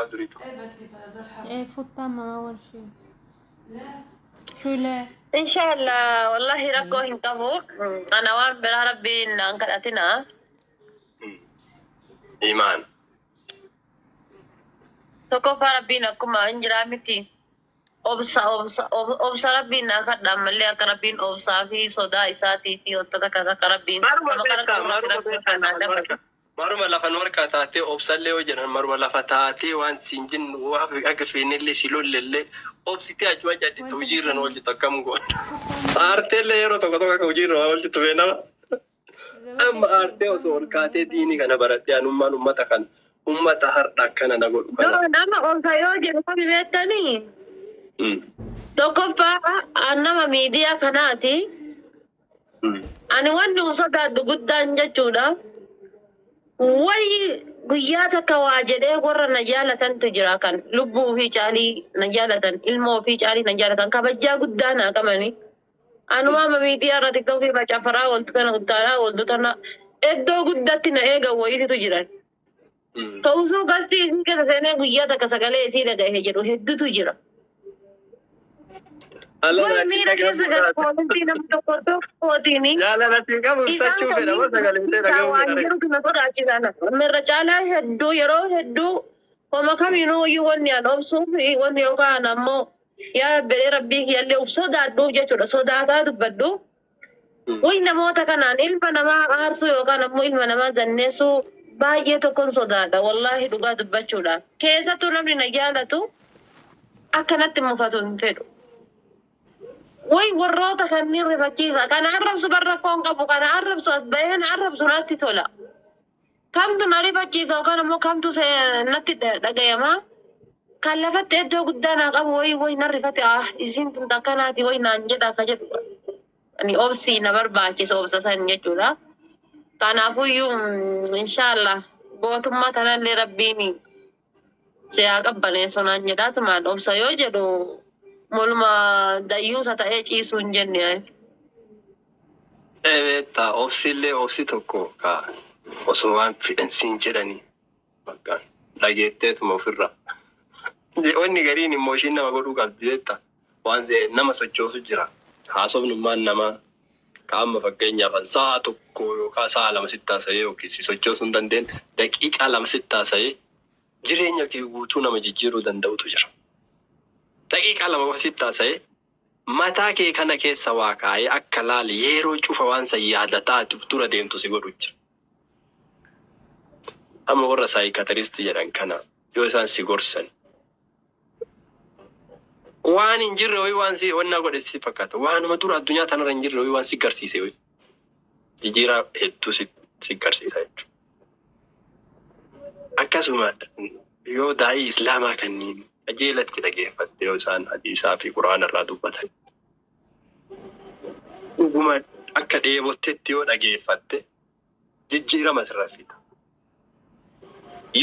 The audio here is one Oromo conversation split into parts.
دريتو ايه فوت ما اول شيء شو لا إن شاء الله والله ركو هنكفو أنا وان بلا ربي نانك أتنا إيمان تكفى ربي نكما إنجرامتي أوبسا ربي ناخد دملي أكربين أوبسا في صدا إساتي في وتذكر أكربين maruma lafan marka taatee obsallee hojiran maruma lafa taatee waan sinjin waa akka feenillee silollelle obsiti ajuma jadi tujiran hojii takkam goon aarteellee yeroo tokko akka hojiirra hojii tubeena amma aartee osoo ol kaatee diini kana baradhee anummaan ummata kan ummata har'a akkana na godhu kana nama obsa yoo jedhu kan beektanii tokkoffaa nama miidiyaa kanaati ani wanni sodaadhu guddaan jechuudha wayi guyyaa takka waa jedhee warra na jaalatantu jira kan lubbuu fi caalii na jaalatan ilmoo fi caalii na jaalatan kabajaa guddaa naa qabani anuma miidiyaa irra tiktookii facaafaraa wantoota na guddaaraa wantoota na iddoo guddatti na eegan wayititu jiran ta'usuu gastii isin keessa seenee guyyaa takka sagalee isii dhaga'e jedhu hedduutu jira. Allah mira keessa gara poolisii nama tokko tokkootiini jaalalatiin qabu ibsachuu fedha moo sagalee waan jirutu na sodaachisaana mirra caalaa hedduu yeroo hedduu homa kamiinuu iyyuu wanni an obsuuf wanni yookaan ammoo yaa rabbilee rabbii kiyyallee uf sodaadhuuf jechuudha sodaataa dubbadhu wayi namoota kanaan ilma namaa aarsuu yookaan ammoo ilma namaa zanneessuu baay'ee tokkon sodaadha wallaahi dhugaa dubbachuudhaan keessattuu namni na jaalatu akkanatti mufatu hin fedhu. Way warroota kanneen rifachiisa kana arrabsu barra koon qabu kana arrabsu as baheen arrabsu natti tola kamtu na rifachiisa yookaan ammoo kamtu natti dhagayama kan lafatti iddoo guddaa naa qabu way na rifate isiin tun takkanaati way naan jedha ka jedhu ani obsii na barbaachisa obsa san jechuudha kanaafuyyuu inshaallah gootummaa tanallee rabbiin siyaa qabbaneessu naan jedhaatumaan obsa yoo jedhu mulma dayyuusa ta'ee ciisuu hin jenne ta obsillee obsi tokko ka osoo waan fidhansiin jedhanii bakkaan dhageetteetuma ofirra wanni gariin immoo ishiin nama godhuu qabdi jetta waan nama sochoosu jira haasofnummaan namaa ka amma fakkeenyaaf sa'a tokko yookaan sa'a lama sitti haasa'ee yookiin si sochoosuu hin dandeen daqiiqaa lama sitti haasa'ee jireenya kee guutuu nama jijjiiruu danda'utu jira. Daqiiqaa lama wasitti haasa'ee mataa kee kana keessa waa kaa'ee akka laale yeroo cufa waan san yaadataatiif dura deemtu si godhu jira. Amma warra saayikataristi jedhan kana yoo isaan si gorsan waan hin jirre wayii waan si wannaa godhe si fakkaata waanuma dura addunyaa tanarra hin jirre wayii waan si garsiise wayii jijjiiraa hedduu si garsiisa jechuudha. Akkasuma yoo daa'ii islaamaa kanneen ajeelatti dhageeffatte yoo isaan hadiisaa fi quraana irraa dubbatan dhuguma akka dheebottetti yoo dhageeffatte jijjiirama sirra fida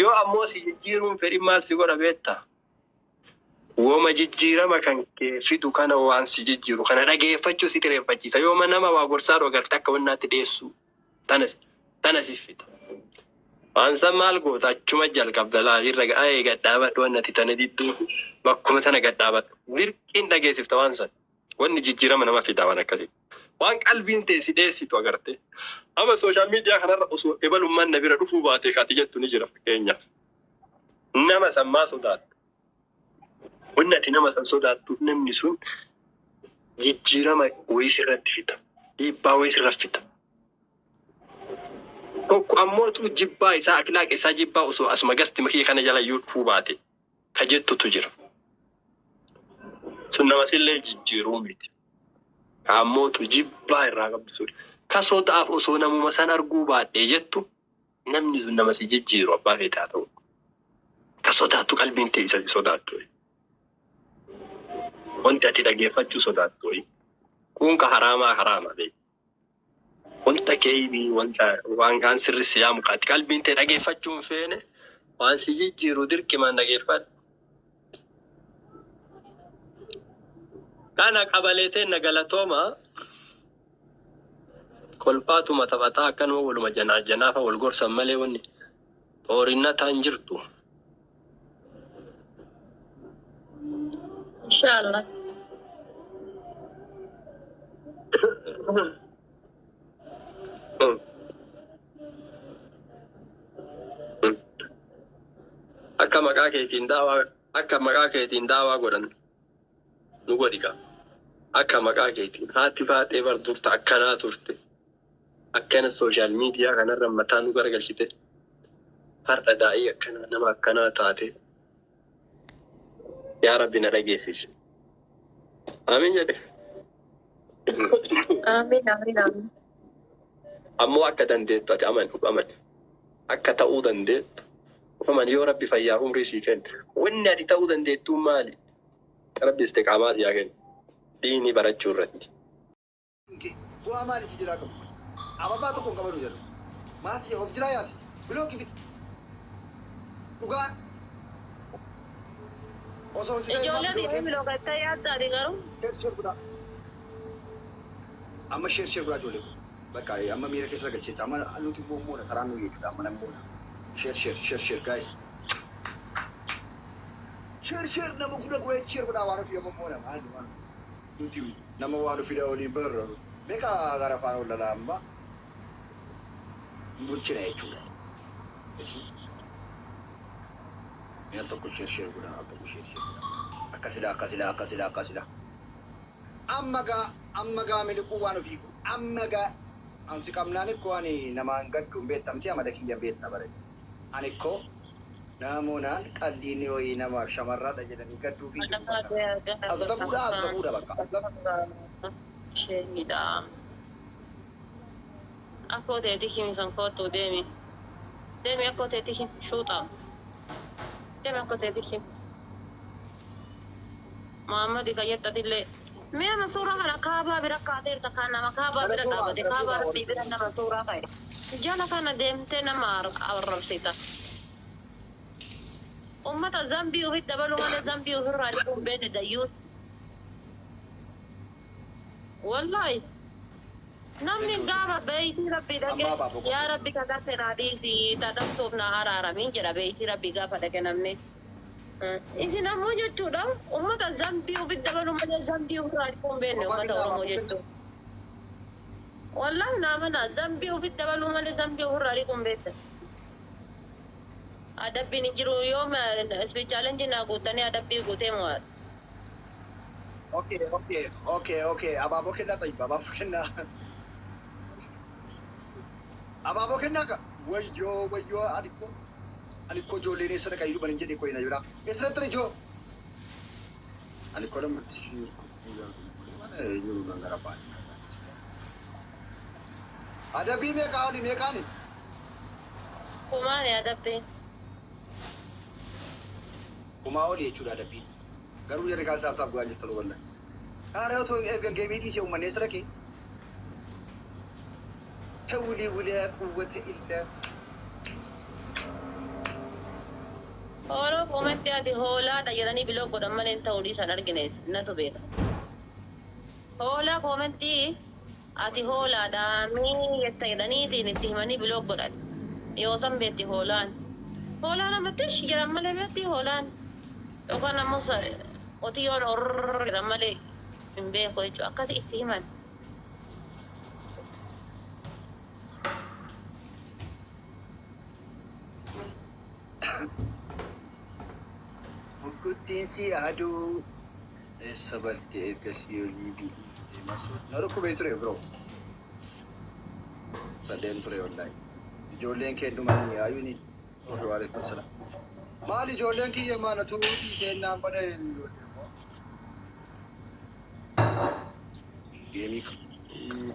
yoo ammoo si jijjiiruun fedhi maal si godha beekta wooma jijjiirama kan kee fidu kana waan si jijjiiru kana dhageeffachuu si xireeffachiisa yooma nama waa gorsaa dhogarte akka wannaatti dhiyeessu tana si fida waan san maal goota achuma jalqabda laalirra ga'ee gadhaabadhu wannati tana didduu bakkuma tana gadhaabadhu birqiin dhageessifta waan san wanni jijjiirama nama fidaa waan akkasii waan qalbiin ta'e si dhiyeessitu agarte amma sooshaal miidiyaa kanarra osoo ebalummaan na bira dhufuu baatee kaati jettu ni jira fakkeenyaaf nama sammaa sodaattu wanni ati nama san sodaattuuf namni sun jijjiirama wayii sirratti fida dhiibbaa wayii sirra fida. Tokko ammootu jibbaa isaa akhlaaq isaa jibbaa osoo asuma gasti makii kana jala yoo dhufuu baate ka jettutu jira. Sun nama sillee jijjiiruu miti. Ka ammootu jibbaa irraa qabdisuudha. Ka sodaaf osoo namuma san arguu baadhee jettu namni sun nama si jijjiiru abbaa feetaa ta'u. Ka sodaattu qalbiin ta'e isa si sodaattu. Wanti ati dhageeffachuu sodaattu. Kun ka haraamaa ta'e. Wanta keebii wanta waan kaan sirri siyaa mukaatti qalbiin ta'e dhageeffachuun feene waan si jijjiiru dirqimaan dhageeffadhu. Kana qabaleeteen na galatooma kolfaatuma taphataa akkanuma waluma janaafa wal gorsan malee wanni xoorinna ta'an jirtu. شاء الله. Akka maqaa keetiin daawaa godhan nu godhika. Akka maqaa keetiin haati baatee bar turte akkanaa turte. Akkana sooshaal miidiyaa kanarra mataa nu garagalchite. Har'a daa'ii akkanaa nama akkanaa taate. Yaa Rabbi na dhageessisi. Amiin jedhe. Amiin. Ammoo akka dandeettu ati amani. Akka ta'uu dandeettu. Ufaman yoo Rabbi fayyaa umrii sii kenna. Wanni ati ta'uu dandeettu maali? Rabbi istiqaamaa sii haa kennu. Diinii barachuu irratti. Bu'aa maali si jiraa qabu? Ababaa tokko hin qabanu jedhu. Maal si of jiraa yaasi? Bilooki biti. Dhugaa. Osoo si ta'e Ijoolleen bilookatta yaaddaati garuu. sheer godhaa. Amma sheer godhaa ijoollee kun. Bakka amma miira keessa galcheetti. Amma nuti immoo karaan nuyi jechuudha. Amma namni moona. Share, guys. Share, nama guddaa goeeti share godhaa waan ofii amma moona. Maali. Nuti nama waan ofii waliin barra. Beeka gara afaan ol lalaa amma. Bulchina jechuudha. Mi'a tokko share godhaa. Al tokko share godhaa. Akkasidha. Amma gaa miliquu waan ofii kun. Amma gaa ansi qabnaan ikkoo ani namaan gadduun beektamti amala kiyya beekta bare. Ani ikkoo namoonaan qalliin wayii nama shamarraadha jedhanii gadduu fi azzabuudha bakka. Sheekidha. Akkoo ta'eeti himisan kootu deemi. Deemi akkoo ta'eeti him shuuxa. Deemi akkoo ta'eeti him. Muhammadi kayyattatillee. Mee ama suuraa kana kaabaa bira kaateerta kan nama kaabaa bira dhaabate kaabaa rabbii bira nama suuraa ka'e. Jala kana deemtee nama arrabsita. Ummata zambii ofitti dabaluu malee zambii ofirraa dhibuun beekne dayyuun. Wallahi. Namni gaafa beeytii rabbii dhaqee yaa rabbi kadhatte naa dhiisi tadhamtuuf na araaramiin jedha beeytii rabbii gaafa dhaqe namni. Isin ammoo jechuudha ummata zambii ofitti dabaluu malee zambii ofirraa dhibuun beekne ummata Oromoo jechuudha. Wallahi naamana zambii ofitti dabaluu malee zambii ofirraa dhibuun beekne. Adabbiin hin jiru yoom ispeechaaleen jinnaa guuttanii adabbii guutee mo'aadha. Okay. Abaaboo kennaa ta'iba. Abaaboo kennaa ka. Wayyoo ani ko ijoolleen eessa dhaqa iyyuu banin jedhee koyina jira. Eessa ture ijoo? Ani ko namatti eenyuu gara baani. Adabbii meeqaani? Kumaani adabbii. Kumaa oli jechuudha adabbii. Garuu jedhe kan taaf bu'aa jirtu wallahi. Haara otoo erga geemiitii ishee uummanne eessa dhaqee? Hawli wulaa quwwata illaa. Hooloo koomatti ati hoolaadha jedhanii biloo godhan malee ta'uu dhiisan argines natu beeka. Hoolaa koomatti ati hoolaadha mii jetta jedhaniitiin itti himanii biloo godhan. Yoo san beetti hoolaan. Hoolaan ammattis jedhan malee beetti hoolaan. Yookaan ammoo qotiyyoon orrrr jedhan malee hin beeku jechuudha. Akkasi itti himan. Guttiin si aduu eessa baddee ergasii olii biifte masu. Na dhukkubee ture biroo. Sadeen ture wallahi. Ijoolleen keedduman yaayuuni. Ofii waalaikum salaam. Maal ijoolleen kiyya maana tuutii seennaan bada geemii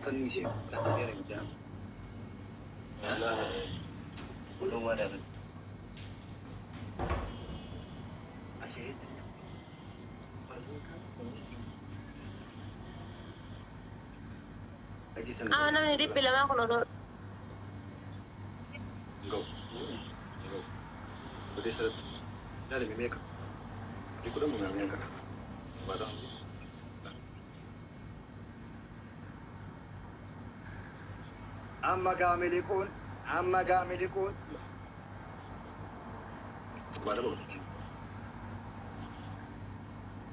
tanni ishee tateera guddaa. Namni dhibbi lamaa kun odoo. Amma gaamilikuun.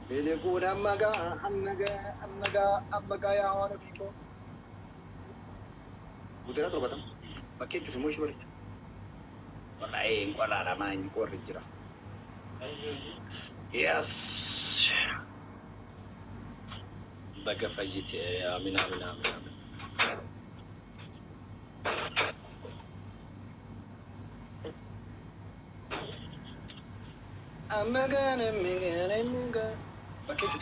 بيلقون أمجا يا هون فيكو بودرة ربطم ما كنت في موش ولد ولا عين ولا رمان يقول رجرا يس بقى فيت آمين آمين آمين آمين أمجا ما كنت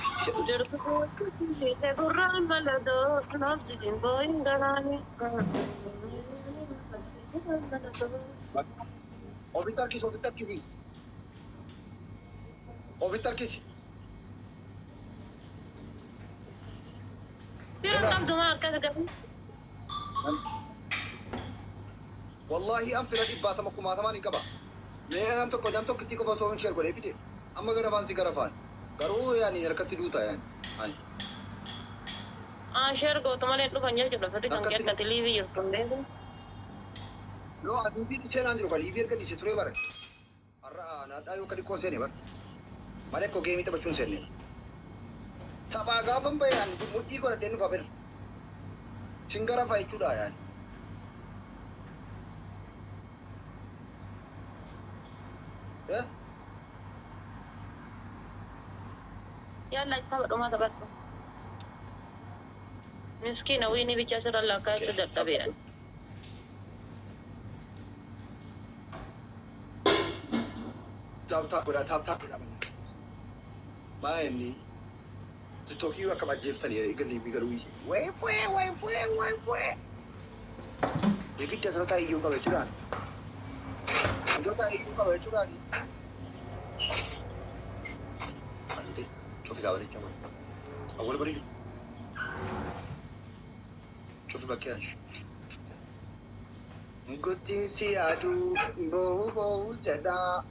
في Ovitar kisi. والله أنفر أجيب باتما كم أتماني كبا. لا أنت كنت كتير كفاس وين شير قولي بدي. أما كنا فانسي كرافان. كرو يعني ركضت دوتا يعني. شير قو تمالي لو بنجر جبل فريق كان كيا كتلي يركون ده. لو أدين بيد شيء نانجرو كلي بير كدي ستوري بار. أرا أنا تايو كدي كون سيني بار. مالك كو جيمي تبى تشون سيني. Sapa gafan bayan mudi ko den fa ber singara fa ichuda yani ya يلا يتابعوا ما تبعتوا مسكينة ويني بيجاسر الله كاي تدر طبيعي tap udah tap main nih Tokyo akan majif tadi ya ikan lebih garui sih weh ya kita selesai juga becuran nanti coba kawal ini coba awal beri coba bagian Gutin si adu bohu jada